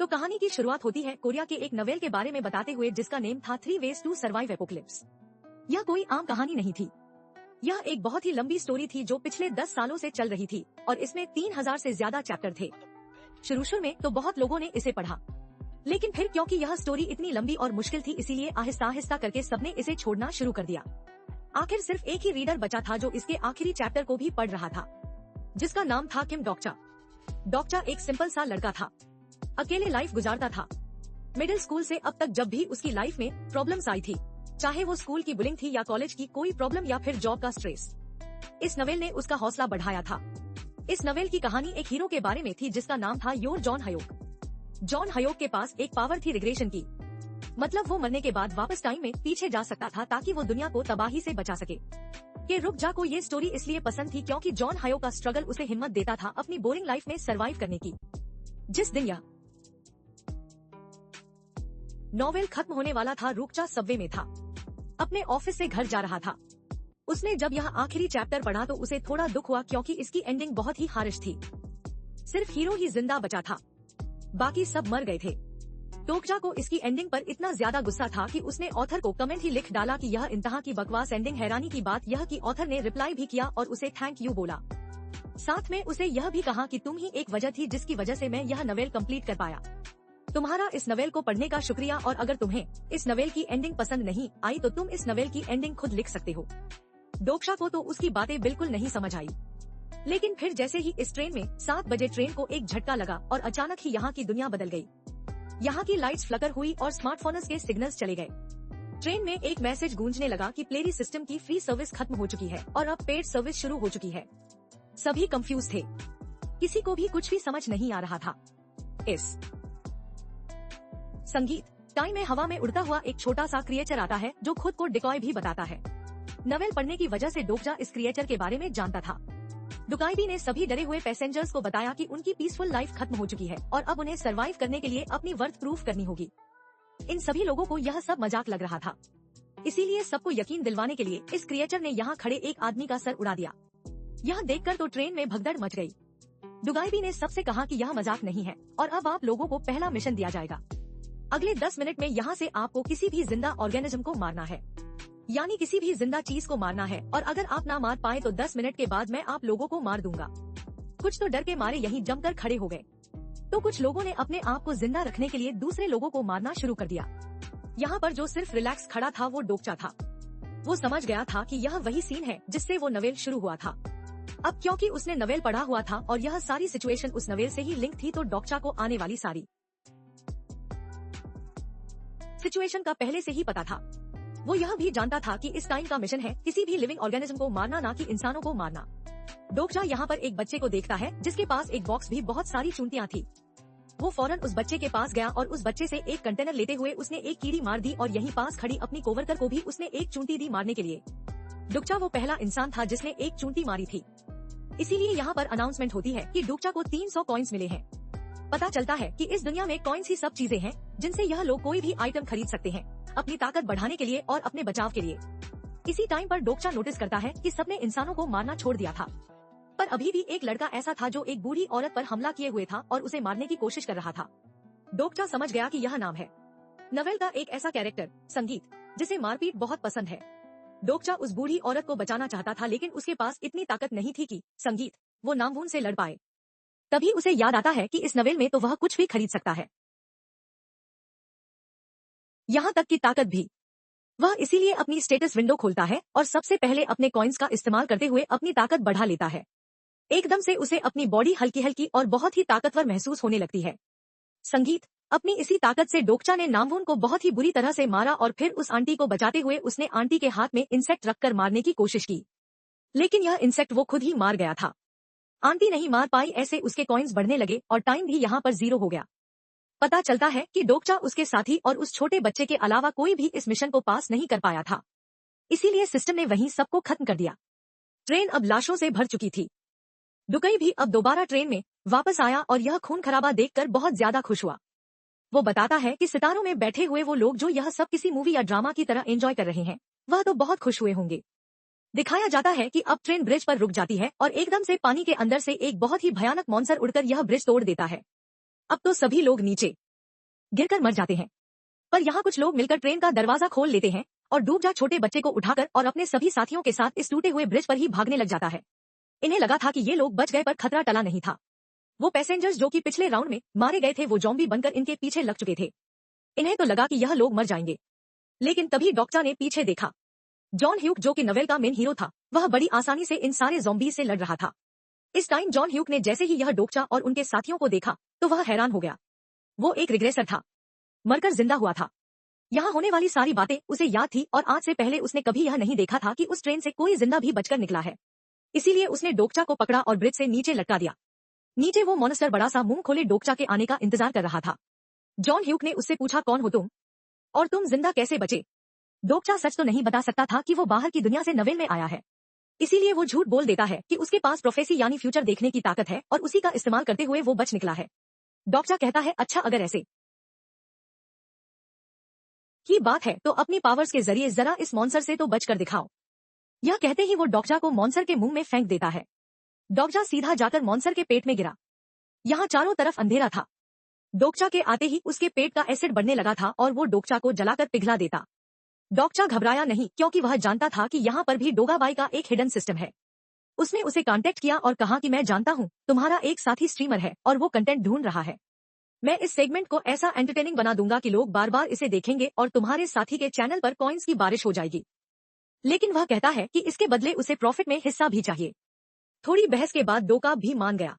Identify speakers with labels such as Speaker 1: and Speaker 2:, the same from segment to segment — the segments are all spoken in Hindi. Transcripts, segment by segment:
Speaker 1: तो कहानी की शुरुआत होती है कोरिया के एक नोवेल के बारे में बताते हुए जिसका नेम था 3 वेज टू सर्वाइव एपोकलिप्स। यह कोई आम कहानी नहीं थी। यह एक बहुत ही लंबी स्टोरी थी जो पिछले 10 सालों से चल रही थी और इसमें 3000 से ज्यादा चैप्टर थे। शुरू में तो बहुत लोगों ने इसे पढ़ा, लेकिन फिर क्योंकि यह स्टोरी इतनी लंबी और मुश्किल थी इसीलिए आहिस्ता आहिस्ता करके सबने इसे छोड़ना शुरू कर दिया। आखिर सिर्फ एक ही रीडर बचा था जो इसके आखिरी चैप्टर को भी पढ़ रहा था, जिसका नाम था किम डोक्चा। डोक्चा एक सिंपल सा लड़का था, अकेले लाइफ गुजारता था। मिडिल स्कूल से अब तक जब भी उसकी लाइफ में प्रॉब्लम्स आई थी, चाहे वो स्कूल की बुलिंग थी या कॉलेज की कोई प्रॉब्लम या फिर जॉब का स्ट्रेस, इस नोवेल ने उसका हौसला बढ़ाया था। इस नोवेल की कहानी एक हीरो के बारे में थी जिसका नाम था योर जॉन हयोक। जॉन हयोक के पास एक पावर थी रिग्रेशन की, मतलब वो मरने के बाद वापस टाइम में पीछे जा सकता था ताकि वो दुनिया को तबाही से बचा सके। के रुक जा को ये स्टोरी इसलिए पसंद थी क्योंकि जॉन हयोक का स्ट्रगल उसे हिम्मत देता था अपनी बोरिंग लाइफ में सरवाइव करने की। जिस दिन यह नोवेल खत्म होने वाला था, रुकचा सबवे में था, अपने ऑफिस से घर जा रहा था। उसने जब यह आखिरी चैप्टर पढ़ा तो उसे थोड़ा दुख हुआ क्योंकि इसकी एंडिंग बहुत ही हारिश थी। सिर्फ हीरो ही जिंदा बचा था, बाकी सब मर गए थे। टोकजा को इसकी एंडिंग पर इतना ज्यादा गुस्सा था कि उसने ऑथर को कमेंट ही लिख डाला कि यह इंतहा की बकवास एंडिंग। हैरानी की बात यह कि ऑथर ने रिप्लाई भी किया और उसे थैंक यू बोला। साथ में उसे यह भी कहा कि तुम ही एक वजह थी जिसकी वजह से मैं यह नोवेल कंप्लीट कर पाया। तुम्हारा इस नोवेल को पढ़ने का शुक्रिया, और अगर तुम्हें इस नोवेल की एंडिंग पसंद नहीं आई तो तुम इस नोवेल की एंडिंग खुद लिख सकते हो। डोक्शा को तो उसकी बातें बिल्कुल नहीं समझ आई, लेकिन फिर जैसे ही इस ट्रेन में 7 बजे ट्रेन को एक झटका लगा और अचानक ही यहाँ की दुनिया बदल गई। यहाँ की लाइट्स फ्लकर हुई और स्मार्टफोन्स के सिग्नल्स चले गए। ट्रेन में एक मैसेज गूंजने लगा कि प्लेरी सिस्टम की फ्री सर्विस खत्म हो चुकी है और अब पेड सर्विस शुरू हो चुकी है। सभी कंफ्यूज थे, किसी को भी कुछ भी समझ नहीं आ रहा था। इस संगीत टाइम में हवा में उड़ता हुआ एक छोटा सा क्रिएचर आता है जो खुद को डिकॉय भी बताता है। नोवेल पढ़ने की वजह से डोक्जा इस क्रिएचर के बारे में जानता था। डुकाइबी ने सभी डरे हुए पैसेंजर्स को बताया कि उनकी पीसफुल लाइफ खत्म हो चुकी है और अब उन्हें सरवाइव करने के लिए अपनी वर्थ प्रूफ करनी होगी। इन सभी लोगों को यह सब मजाक लग रहा था, इसीलिए सबको यकीन दिलवाने के लिए इस क्रिएचर ने यहाँ खड़े एक आदमी का सर उड़ा दिया। यह देखकर तो ट्रेन में भगदड़ मच गई। डुगाइबी ने सबसे कहा कि यह मजाक नहीं है और अब आप लोगों को पहला मिशन दिया जाएगा। अगले 10 मिनट में यहाँ से आपको किसी भी जिंदा ऑर्गेनिज्म को मारना है, यानी किसी भी जिंदा चीज को मारना है, और अगर आप ना मार पाए तो 10 मिनट के बाद मैं आप लोगों को मार दूंगा। कुछ तो डर के मारे यहीं जमकर खड़े हो गए, तो कुछ लोगों ने अपने आप को जिंदा रखने के लिए दूसरे लोगों को मारना शुरू कर दिया। यहाँ पर जो सिर्फ रिलैक्स खड़ा था वो डोक्चा था। वो समझ गया था कि यह वही सीन है जिससे वो नोवेल शुरू हुआ था। अब क्योंकि उसने नोवेल पढ़ा हुआ था और यह सारी सिचुएशन उस नोवेल से ही लिंक थी, तो डोक्चा को आने वाली सारी सिचुएशन का पहले से ही पता था। वो यह भी जानता था कि इस टाइम का मिशन है किसी भी लिविंग ऑर्गेनिज्म को मारना, ना कि इंसानों को मारना। डोक्चा यहाँ पर एक बच्चे को देखता है जिसके पास एक बॉक्स भी बहुत सारी चूंटियाँ थी। वो फौरन उस बच्चे के पास गया और उस बच्चे से एक कंटेनर लेते हुए उसने एक कीड़ी मार दी और यहीं पास खड़ी अपनी कोवर्कर को भी उसने एक चूंटी दी मारने के लिए। डोक्चा वो पहला इंसान था जिसने एक चूंटी मारी थी। इसीलिए यहाँ पर अनाउंसमेंट होती है कि डोक्चा को 300 कॉइन्स मिले हैं। पता चलता है कि इस दुनिया में कॉइन्स ही सब चीजें हैं जिनसे यह लोग कोई भी आइटम खरीद सकते हैं अपनी ताकत बढ़ाने के लिए और अपने बचाव के लिए। इसी टाइम पर डोक्चा नोटिस करता है कि सबने इंसानों को मारना छोड़ दिया था, पर अभी भी एक लड़का ऐसा था जो एक बूढ़ी औरत पर हमला किए हुए था और उसे मारने की कोशिश कर रहा था। डोक्चा समझ गया कि यह नाम है नोवेल का एक ऐसा कैरेक्टर संगीत जिसे मारपीट बहुत पसंद है। डोक्चा उस बूढ़ी औरत को बचाना चाहता था, लेकिन उसके पास इतनी ताकत नहीं थी कि संगीत वो नामवून से लड़ पाए। तभी उसे याद आता है कि इस नोवेल में तो वह कुछ भी खरीद सकता है, यहाँ तक की ताकत भी। वह इसीलिए अपनी स्टेटस विंडो खोलता है और सबसे पहले अपने कॉइन्स का इस्तेमाल करते हुए अपनी ताकत बढ़ा लेता है। एकदम से उसे अपनी बॉडी हल्की हल्की और बहुत ही ताकतवर महसूस होने लगती है। संगीत अपनी इसी ताकत से डोक्चा ने नामवून को बहुत ही बुरी तरह से मारा और फिर उस आंटी को बचाते हुए उसने आंटी के हाथ में इंसेक्ट रखकर मारने की कोशिश की, लेकिन यह इंसेक्ट वो खुद ही मार गया था। आंटी नहीं मार पाई, ऐसे उसके कॉइन्स बढ़ने लगे और टाइम भी यहाँ पर 0 हो गया। पता चलता है कि डोक्चा उसके साथी और उस छोटे बच्चे के अलावा कोई भी इस मिशन को पास नहीं कर पाया था, इसीलिए सिस्टम ने वहीं सबको खत्म कर दिया। ट्रेन अब लाशों से भर चुकी थी। डुकई भी अब दोबारा ट्रेन में वापस आया और यह खून खराबा देखकर बहुत ज्यादा खुश हुआ। वो बताता है कि सितारों में बैठे हुए वो लोग जो यह सब किसी मूवी या ड्रामा की तरह एंजॉय कर रहे हैं, वह तो बहुत खुश हुए होंगे। दिखाया जाता है कि अब ट्रेन ब्रिज पर रुक जाती है और एकदम से पानी के अंदर से एक बहुत ही भयानक मॉन्स्टर उड़कर यह ब्रिज तोड़ देता है। अब तो सभी लोग नीचे गिरकर मर जाते हैं। पर यहाँ कुछ लोग मिलकर ट्रेन का दरवाजा खोल लेते हैं और डूब जा छोटे बच्चे को उठाकर और अपने सभी साथियों के साथ इस टूटे हुए ब्रिज पर ही भागने लग जाता है। इन्हें लगा था कि ये लोग बच गए, पर खतरा टला नहीं था। वो पैसेंजर्स जो कि पिछले राउंड में मारे गए थे वो ज़ॉम्बी बनकर इनके पीछे लग चुके थे। इन्हें तो लगा कि यह लोग मर जाएंगे, लेकिन तभी डॉक्टर ने पीछे देखा। जॉन ह्यूक जो कि नोवेल का मेन हीरो था, वह बड़ी आसानी से इन सारे ज़ॉम्बीज से लड़ रहा था। इस टाइम जॉन ह्यूक ने जैसे ही यह डोक्चा और उनके साथियों को देखा तो वह हैरान हो गया। वो एक रिग्रेसर था, मरकर जिंदा हुआ था। यहाँ होने वाली सारी बातें उसे याद थी और आज से पहले उसने कभी यह नहीं देखा था कि उस ट्रेन से कोई जिंदा भी बचकर निकला है। इसीलिए उसने डोक्चा को पकड़ा और ब्रिज से नीचे लटका दिया। नीचे वो मॉन्स्टर बड़ा सा मुंह खोले डोक्चा के आने का इंतजार कर रहा था। जॉन ह्यूक ने उससे पूछा, कौन हो तुम और तुम जिंदा कैसे बचे? डोक्चा सच तो नहीं बता सकता था कि वो बाहर की दुनिया से नोवेल में आया है, इसीलिए वो झूठ बोल देता है कि उसके पास प्रोफेसी यानी फ्यूचर देखने की ताकत है और उसी का इस्तेमाल करते हुए वो बच निकला है। डोक्चा कहता है, अच्छा अगर ऐसे की बात है तो अपनी पावर्स के जरिए जरा इस मॉन्स्टर से तो बच कर दिखाओ। यह कहते ही वो डोक्चा को मॉन्स्टर के मुंह में फेंक देता है। डोक्चा सीधा जाकर मॉन्स्टर के पेट में गिरा। यहाँ चारों तरफ अंधेरा था। डोक्चा के आते ही उसके पेट का एसिड बढ़ने लगा था और वो डोक्चा को जलाकर पिघला देता। डोक्चा घबराया नहीं, क्योंकि वह जानता था कि यहाँ पर भी डोगाबाई का एक हिडन सिस्टम है। उसने उसे कांटेक्ट किया और कहा कि मैं जानता हूँ तुम्हारा एक साथी स्ट्रीमर है और वो कंटेंट ढूंढ रहा है। मैं इस सेगमेंट को ऐसा एंटरटेनिंग बना दूंगा कि लोग बार बार इसे देखेंगे और तुम्हारे साथी के चैनल पर कॉइन्स की बारिश हो जाएगी। लेकिन वह कहता है कि इसके बदले उसे प्रॉफिट में हिस्सा भी चाहिए। थोड़ी बहस के बाद डोका भी मान गया।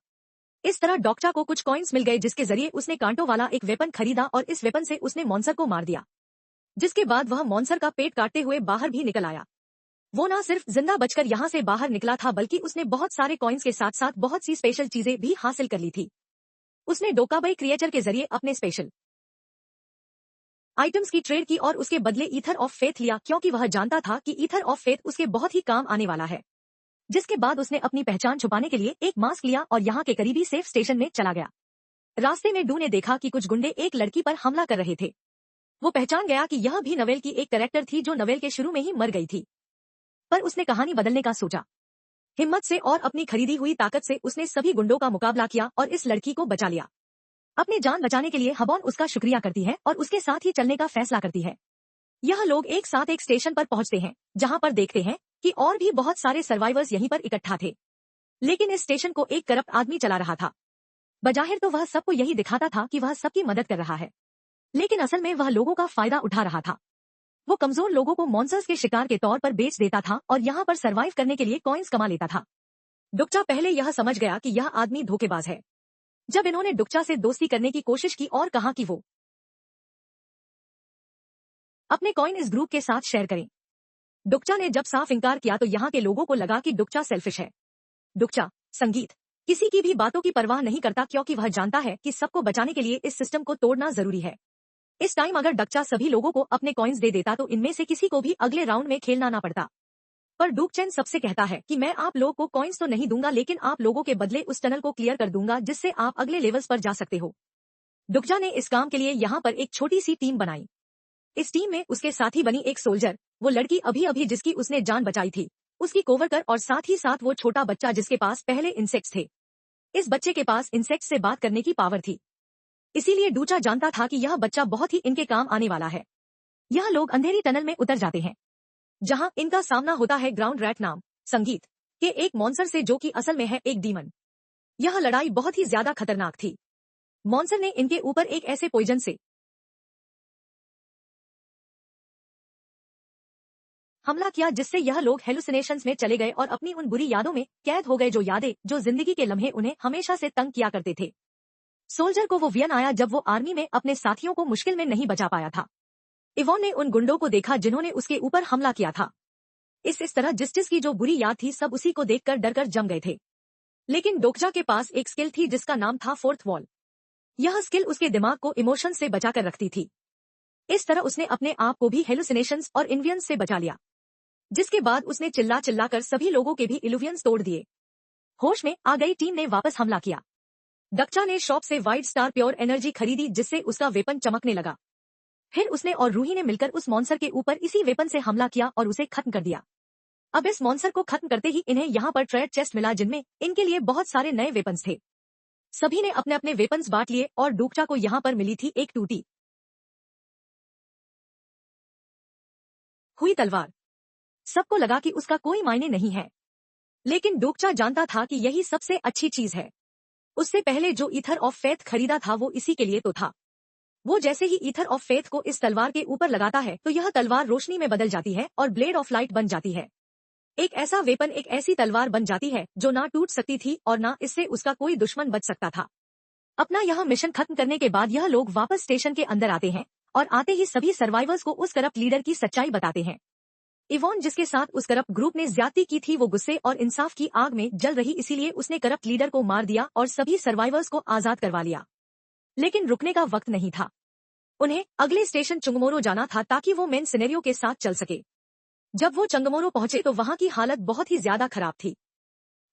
Speaker 1: इस तरह डोक्चा को कुछ कॉइन्स मिल गए, जिसके जरिए उसने कांटों वाला एक वेपन खरीदा और इस वेपन से उसने मॉन्स्टर को मार दिया। जिसके बाद वह मॉन्स्टर का पेट काटते हुए बाहर भी निकल आया। वो न सिर्फ जिंदा बचकर यहाँ से बाहर निकला था, बल्कि उसने बहुत सारे कॉइन्स के साथ साथ बहुत सी स्पेशल चीजें भी हासिल कर ली थी। उसने डोकाबाई क्रिएचर के जरिए अपने स्पेशल आइटम्स की ट्रेड की और उसके बदले ईथर ऑफ फेथ लिया, क्योंकि वह जानता था कि ईथर ऑफ फेथ उसके बहुत ही काम आने वाला है। जिसके बाद उसने अपनी पहचान छुपाने के लिए एक मास्क लिया और यहाँ के करीबी सेफ स्टेशन में चला गया। रास्ते में डू ने देखा कि कुछ गुंडे एक लड़की पर हमला कर रहे थे। वो पहचान गया कि यह भी नोवेल की एक कैरेक्टर थी जो नोवेल के शुरू में ही मर गई थी। पर उसने कहानी बदलने का सोचा। हिम्मत से और अपनी खरीदी हुई ताकत से उसने सभी गुंडों का मुकाबला किया और इस लड़की को बचा लिया। अपनी जान बचाने के लिए हबॉन उसका शुक्रिया करती है और उसके साथ ही चलने का फैसला करती है। यह लोग एक साथ एक स्टेशन पर पहुंचते हैं, जहां पर देखते हैं कि और भी बहुत सारे सर्वाइवर्स यहीं पर इकट्ठा थे। लेकिन इस स्टेशन को एक करप्ट आदमी चला रहा था। बजाहिर तो वह सबको यही दिखाता था कि वह सबकी मदद कर रहा है, लेकिन असल में वह लोगों का फायदा उठा रहा था। वो कमजोर लोगों को मॉन्स्टर्स के शिकार के तौर पर बेच देता था और यहाँ पर सरवाइव करने के लिए कॉइन्स कमा लेता था। डुक्चा पहले यह समझ गया कि यह आदमी धोखेबाज है। जब इन्होंने डुक्चा से दोस्ती करने की कोशिश की और कहा कि वो अपने कॉइन इस ग्रुप के साथ शेयर करें, डुक्चा ने जब साफ इंकार किया तो यहाँ के लोगों को लगा कि डुक्चा सेल्फिश है। डुक्चा संगीत किसी की भी बातों की परवाह नहीं करता, क्योंकि वह जानता है कि सबको बचाने के लिए इस सिस्टम को तोड़ना जरूरी है। इस टाइम अगर डुक्चा सभी लोगों को अपने कॉइन्स दे देता तो इनमें से किसी को भी अगले राउंड में खेलना ना पड़ता। पर डुकचैन सबसे कहता है कि मैं आप लोगों को कॉइन्स तो नहीं दूंगा, लेकिन आप लोगों के बदले उस टनल को क्लियर कर दूंगा जिससे आप अगले लेवल्स पर जा सकते हो। डुक्चा ने इस काम के लिए यहाँ पर एक छोटी सी टीम बनाई। इस टीम में उसके साथी बनी एक सोल्जर, वो लड़की अभी अभी जिसकी उसने जान बचाई थी, उसकी कोवर्कर और साथ ही साथ वो छोटा बच्चा जिसके पास पहले इंसेक्ट्स थे। इस बच्चे के पास इंसेक्ट्स से बात करने की पावर थी, इसीलिए डुक्चा जानता था कि यह बच्चा बहुत ही इनके काम आने वाला है। यह लोग अंधेरी टनल में उतर जाते हैं, जहां इनका सामना होता है ग्राउंड रैट नाम संगीत के एक मॉन्स्टर से, जो कि असल में है एक डीमन। यह लड़ाई बहुत ही ज्यादा खतरनाक थी। मॉन्स्टर ने इनके ऊपर एक ऐसे पॉइजन से हमला किया जिससे यह लोग हेलुसिनेशंस में चले गए और अपनी उन बुरी यादों में कैद हो गए, जो यादें जो जिंदगी के लम्हे उन्हें हमेशा से तंग किया करते थे। सोल्जर को वो वियन आया जब वो आर्मी में अपने साथियों को मुश्किल में नहीं बचा पाया था। इवॉन ने उन गुंडों को देखा जिन्होंने उसके ऊपर हमला किया था। इस तरह जिस की जो बुरी याद थी सब उसी को देखकर डरकर जम गए थे। लेकिन डोक्चा के पास एक स्किल थी जिसका नाम था फोर्थ वॉल। यह स्किल उसके दिमाग को इमोशन से बचाकर रखती थी। इस तरह उसने अपने आप को भी हेलुसिनेशंस और इन्वियंस से बचा लिया, जिसके बाद उसने चिल्ला चिल्ला कर सभी लोगों के भी इल्यूवियंस तोड़ दिए। होश में आ गई टीम ने वापस हमला किया। डुक्चा ने शॉप से व्हाइट स्टार प्योर एनर्जी खरीदी, जिससे उसका वेपन चमकने लगा। फिर उसने और रूही ने मिलकर उस मॉन्स्टर के ऊपर इसी वेपन से हमला किया और उसे खत्म कर दिया। अब इस मॉन्स्टर को खत्म करते ही इन्हें यहाँ पर ट्रेड चेस्ट मिला, जिनमें इनके लिए बहुत सारे नए वेपन्स थे। सभी ने अपने अपने वेपन्स बांट लिए और डुक्चा को यहाँ पर मिली थी एक टूटी हुई तलवार। सबको लगा कि उसका कोई मायने नहीं है, लेकिन डोकचा जानता था कि यही सबसे अच्छी चीज है। उससे पहले जो ईथर ऑफ फेथ खरीदा था वो इसी के लिए तो था। वो जैसे ही ईथर ऑफ फेथ को इस तलवार के ऊपर लगाता है तो यह तलवार रोशनी में बदल जाती है और ब्लेड ऑफ लाइट बन जाती है। एक ऐसा वेपन, एक ऐसी तलवार बन जाती है जो ना टूट सकती थी और ना इससे उसका कोई दुश्मन बच सकता था। अपना यह मिशन खत्म करने के बाद यह लोग वापस स्टेशन के अंदर आते हैं और आते ही सभी सर्वाइवर्स को उस करप्ट लीडर की सच्चाई बताते हैं। इवॉन जिसके साथ उस करप्ट ग्रुप ने ज्यादती की थी वो गुस्से और इंसाफ की आग में जल रही, इसीलिए उसने करप्ट लीडर को मार दिया और सभी सर्वाइवर्स को आजाद करवा लिया। लेकिन रुकने का वक्त नहीं था। उन्हें अगले स्टेशन चुंगमोरो जाना था ताकि वो मेन सिनेरियो के साथ चल सके। जब वो चंगमोरो पहुंचे तो वहां की हालत बहुत ही ज्यादा खराब थी।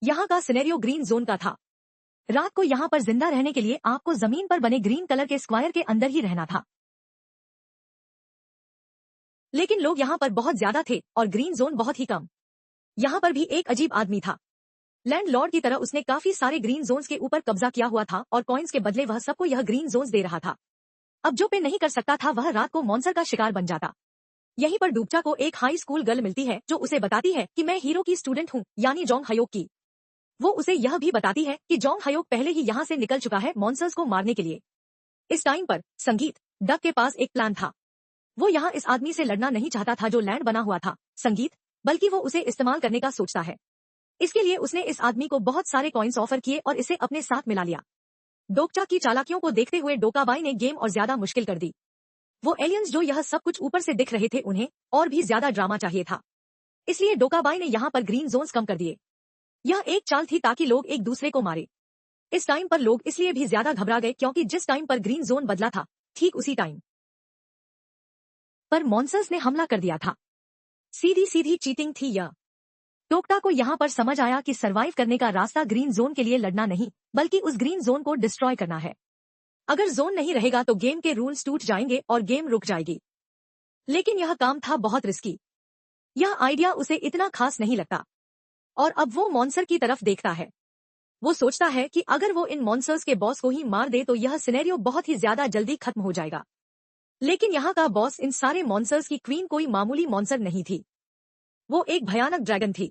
Speaker 1: यहाँ का सिनेरियो ग्रीन जोन का था। रात को यहाँ पर जिंदा रहने के लिए आपको जमीन पर बने ग्रीन कलर के स्क्वायर के अंदर ही रहना था। लेकिन लोग यहाँ पर बहुत ज्यादा थे और ग्रीन जोन बहुत ही कम। यहाँ पर भी एक अजीब आदमी था। लैंडलॉर्ड की तरह उसने काफी सारे ग्रीन जोन्स के ऊपर कब्जा किया हुआ था और कॉइन्स के बदले वह सबको यह ग्रीन जोन्स दे रहा था। अब जो पे नहीं कर सकता था वह रात को मॉन्स्टर का शिकार बन जाता। यहीं पर डूबचा को एक हाई स्कूल गर्ल मिलती है जो उसे बताती है कि मैं हीरो की स्टूडेंट हूँ, यानी जोंग हयोक की। वो उसे यह भी बताती है कि जोंग हयोक पहले ही यहाँ से निकल चुका है मॉन्स्टर्स को मारने के लिए। इस टाइम पर संगीत डक के पास एक प्लान था। वो यहाँ इस आदमी से लड़ना नहीं चाहता था जो लैंड बना हुआ था संगीत, बल्कि वो उसे इस्तेमाल करने का सोचता है। इसके लिए उसने इस आदमी को बहुत सारे कॉइन्स ऑफर किए और इसे अपने साथ मिला लिया। डोकचा की चालाकियों को देखते हुए डोकाबाई ने गेम और ज्यादा मुश्किल कर दी। वो एलियंस जो यह सब कुछ ऊपर से दिख रहे थे उन्हें और भी ज्यादा ड्रामा चाहिए था, इसलिए डोकाबाई ने यहाँ पर ग्रीन जोन्स कम कर दिए। यह एक चाल थी ताकि लोग एक दूसरे को मारे। इस टाइम पर लोग इसलिए भी ज्यादा घबरा गए क्योंकि जिस टाइम पर ग्रीन जोन बदला था ठीक उसी टाइम पर मॉन्स्टर्स ने हमला कर दिया था। सीधी सीधी चीटिंग थी यह। डोकटा को यहाँ पर समझ आया कि सरवाइव करने का रास्ता ग्रीन जोन के लिए लड़ना नहीं बल्कि उस ग्रीन जोन को डिस्ट्रॉय करना है। अगर जोन नहीं रहेगा तो गेम के रूल्स टूट जाएंगे और गेम रुक जाएगी। लेकिन यह काम था बहुत रिस्की। यह आइडिया उसे इतना खास नहीं लगता और अब वो मॉन्स्टर की तरफ देखता है। वो सोचता है कि अगर वो इन मॉन्स्टर्स के बॉस को ही मार दे तो यह सिनेरियो बहुत ही ज्यादा जल्दी खत्म हो जाएगा। लेकिन यहाँ का बॉस इन सारे मॉन्स्टर्स की क्वीन कोई मामूली मॉन्स्टर नहीं थी, वो एक भयानक ड्रैगन थी।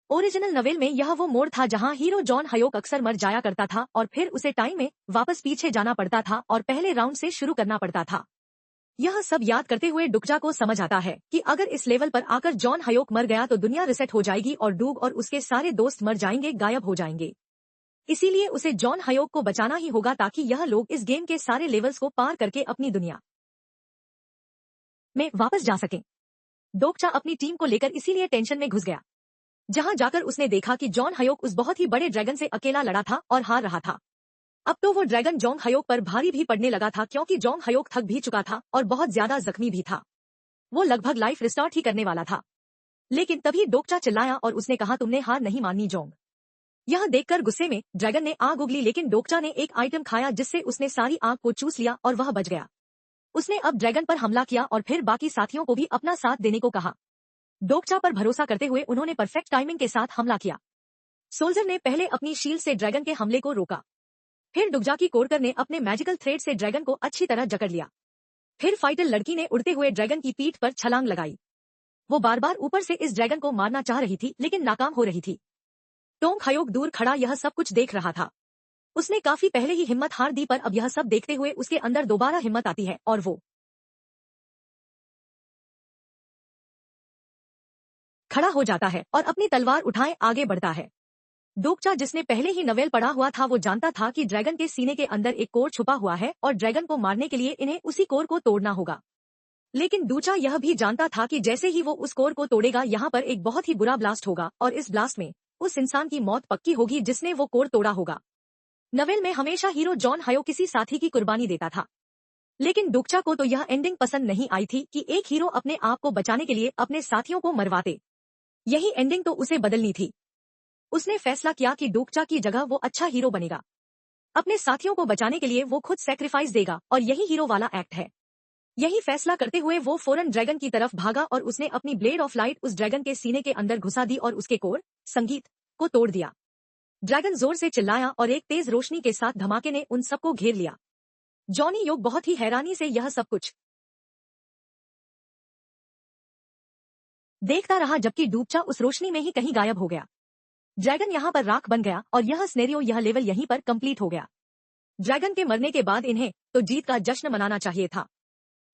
Speaker 1: ओरिजिनल नवेल में यह वो मोड़ था जहाँ हीरो जॉन हयोक अक्सर मर जाया करता था और फिर उसे टाइम में वापस पीछे जाना पड़ता था और पहले राउंड से शुरू करना पड़ता था। यह सब याद करते हुए डुकजा को समझ आता है कि अगर इस लेवल पर आकर जॉन हयोक मर गया तो दुनिया रिसेट हो जाएगी और डूग और उसके सारे दोस्त मर जाएंगे, गायब हो जाएंगे। इसीलिए उसे जॉन हयोक को बचाना ही होगा ताकि यह लोग इस गेम के सारे लेवल्स को पार करके अपनी दुनिया में वापस जा सकें। डोकचा अपनी टीम को लेकर इसीलिए टेंशन में घुस गया। जहां जाकर उसने देखा कि जॉन हयोक उस बहुत ही बड़े ड्रैगन से अकेला लड़ा था और हार रहा था। अब तो वो ड्रैगन जोंग हयोक पर भारी भी पड़ने लगा था क्योंकि जोंग हयोक थक भी चुका था और बहुत ज्यादा जख्मी भी था। वो लगभग लाइफ रिस्टार्ट ही करने वाला था। लेकिन तभी डोकचा चिल्लाया और उसने कहा, तुमने हार नहीं माननी जोंग। यह देखकर गुस्से में ड्रैगन ने आग उगली, लेकिन डोकचा ने एक आइटम खाया जिससे उसने सारी आग को चूस लिया और वह बच गया। उसने अब ड्रैगन पर हमला किया और फिर बाकी साथियों को भी अपना साथ देने को कहा। डोकचा पर भरोसा करते हुए उन्होंने परफेक्ट टाइमिंग के साथ हमला किया। सोल्जर ने पहले अपनी शील्ड से ड्रैगन के हमले को रोका। फिर डुगजा की कोरकर ने अपने मैजिकल थ्रेड से ड्रैगन को अच्छी तरह जकड़ लिया। फिर फाइटर लड़की ने उड़ते हुए ड्रैगन की पीठ पर छलांग लगाई। वो बार बार ऊपर से इस ड्रैगन को मारना चाह रही थी लेकिन नाकाम हो रही थी। टोंग हयोक दूर खड़ा यह सब कुछ देख रहा था। उसने काफी पहले ही हिम्मत हार दी पर अब यह सब देखते हुए उसके अंदर दोबारा हिम्मत आती है और वो खड़ा हो जाता है और अपनी तलवार उठाए आगे बढ़ता है। डोकचा जिसने पहले ही नवेल पढ़ा हुआ था वो जानता था कि ड्रैगन के सीने के अंदर एक कोर छुपा हुआ है और ड्रैगन को मारने के लिए इन्हें उसी कोर को तोड़ना होगा। लेकिन डूचा यह भी जानता था कि जैसे ही वो उस कोर को तोड़ेगा यहाँ पर एक बहुत ही बुरा ब्लास्ट होगा और इस ब्लास्ट में उस इंसान की मौत पक्की होगी जिसने वो कोर तोड़ा होगा। नवेल में हमेशा हीरो जॉन हयो किसी साथी की कुर्बानी देता था, लेकिन डुकचा को तो यह एंडिंग पसंद नहीं आई थी कि एक हीरो अपने आप को बचाने के लिए अपने साथियों को मरवाते। यही एंडिंग तो उसे बदलनी थी। उसने फैसला किया कि डुकचा की जगह वो अच्छा हीरो बनेगा। अपने साथियों को बचाने के लिए वो खुद सैक्रिफाइस देगा और यही हीरो वाला एक्ट है। यही फैसला करते हुए वो फौरन ड्रैगन की तरफ भागा और उसने अपनी ब्लेड ऑफ लाइट उस ड्रैगन के सीने के अंदर घुसा दी और उसके कोर संगीत को तोड़ दिया। ड्रैगन जोर से चिल्लाया और एक तेज रोशनी के साथ धमाके ने उन सबको घेर लिया। जॉनी योग बहुत ही हैरानी से यह सब कुछ देखता रहा जबकि डूबचा उस रोशनी में ही कहीं गायब हो गया। ड्रैगन यहाँ पर राख बन गया और यह सिनेरियो, यह लेवल यहीं पर कंप्लीट हो गया। ड्रैगन के मरने के बाद इन्हें तो जीत का जश्न मनाना चाहिए था,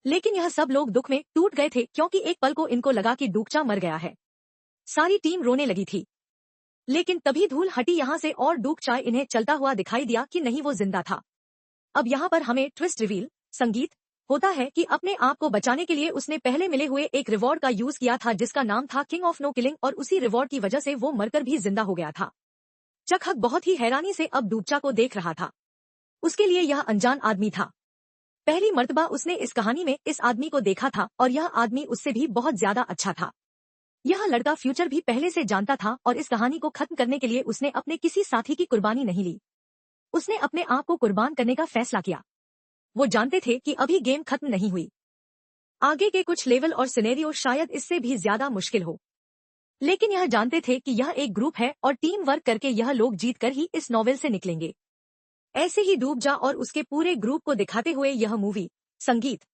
Speaker 1: लेकिन यह सब लोग दुख में टूट गए थे क्योंकि एक पल को इनको लगा कि डूबचा मर गया है। सारी टीम रोने लगी थी, लेकिन तभी धूल हटी यहाँ से और डूबचा इन्हें चलता हुआ दिखाई दिया कि नहीं, वो जिंदा था। अब यहाँ पर हमें ट्विस्ट रिवील संगीत होता है कि अपने आप को बचाने के लिए उसने पहले मिले हुए एक रिवॉर्ड का यूज किया था जिसका नाम था किंग ऑफ नो किलिंग, और उसी रिवॉर्ड की वजह से वो मरकर भी जिंदा हो गया था। चकहक बहुत ही हैरानी से अब डूबचा को देख रहा था। उसके लिए यह अनजान आदमी था। पहली मर्तबा उसने इस कहानी में इस आदमी को देखा था और यह आदमी उससे भी बहुत ज्यादा अच्छा था। यह लड़का फ्यूचर भी पहले से जानता था और इस कहानी को खत्म करने के लिए उसने अपने किसी साथी की कुर्बानी नहीं ली। उसने अपने आप को कुर्बान करने का फैसला किया। वो जानते थे कि अभी गेम खत्म नहीं हुई, आगे के कुछ लेवल और सिनेरियो शायद इससे भी ज्यादा मुश्किल हो, लेकिन यह जानते थे कि यह एक ग्रुप है और टीम वर्क करके यह लोग जीत कर ही इस नॉवेल से निकलेंगे। ऐसे ही डूबजा और उसके पूरे ग्रुप को दिखाते हुए यह मूवी संगीत